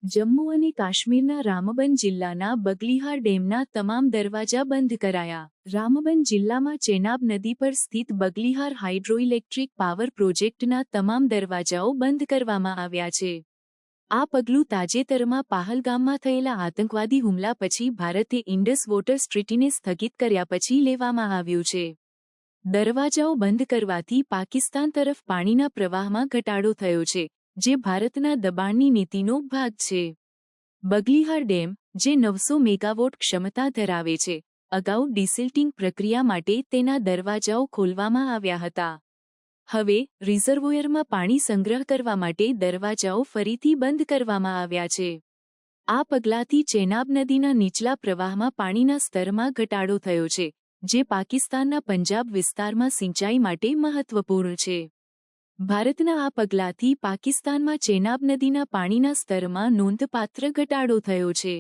જમ્મુ અને કાશ્મીરના રામબન જિલ્લાના બગલીહાર ડેમના તમામ દરવાજા બંધ કરાયા. રામબન જિલ્લામાં ચેનાબ નદી પર સ્થિત બગલીહાર હાઇડ્રોઇલેક્ટ્રિક પાવર પ્રોજેક્ટના તમામ દરવાજાઓ બંધ કરવામાં આવ્યા છે. આ પગલું તાજેતરમાં પહલગામમાં થયેલા આતંકવાદી હુમલા પછી ભારતે ઇન્ડસ વોટર ટ્રીટીને સ્થગિત કર્યા પછી લેવામાં આવ્યું છે. દરવાજાઓ બંધ કરવાથી પાકિસ્તાન તરફ પાણીના પ્રવાહમાં ઘટાડો થયો છે, જે ભારતના દબાણની નીતિનો ભાગ છે. બગલીહાર ડેમ, જે 900 મેગાવોટ ક્ષમતા ધરાવે છે, અગાઉ ડિસિલ્ટિંગ પ્રક્રિયા માટે તેના દરવાજાઓ ખોલવામાં આવ્યા હતા. હવે રિઝર્વોયરમાં પાણી સંગ્રહ કરવા માટે દરવાજાઓ ફરીથી બંધ કરવામાં આવ્યા છે. આ પગલાંથી ચેનાબ નદીના નીચલા પ્રવાહમાં પાણીના સ્તરમાં ઘટાડો થયો છે, જે પાકિસ્તાનના પંજાબ વિસ્તારમાં સિંચાઈ માટે મહત્વપૂર્ણ છે. ભારતના આ પગલાંથી પાકિસ્તાનમાં ચેનાબ નદીના પાણીના સ્તરમાં નોંધપાત્ર ઘટાડો થયો છે.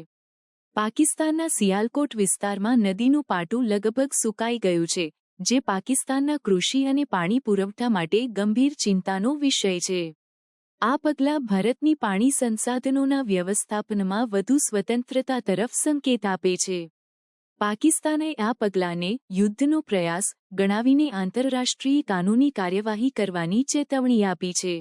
પાકિસ્તાનના સિયાલકોટ વિસ્તારમાં નદીનું પાટું લગભગ સુકાઈ ગયું છે, જે પાકિસ્તાનના કૃષિ અને પાણી પુરવઠા માટે ગંભીર ચિંતાનો વિષય છે. આ પગલાં ભારતની પાણી સંસાધનોના વ્યવસ્થાપનમાં વધુ સ્વતંત્રતા તરફ સંકેત આપે છે. પાકિસ્તાને આ પગલાંને યુદ્ધનો પ્રયાસ ગણાવીને આંતરરાષ્ટ્રીય કાનૂની કાર્યવાહી કરવાની ચેતવણી આપી છે.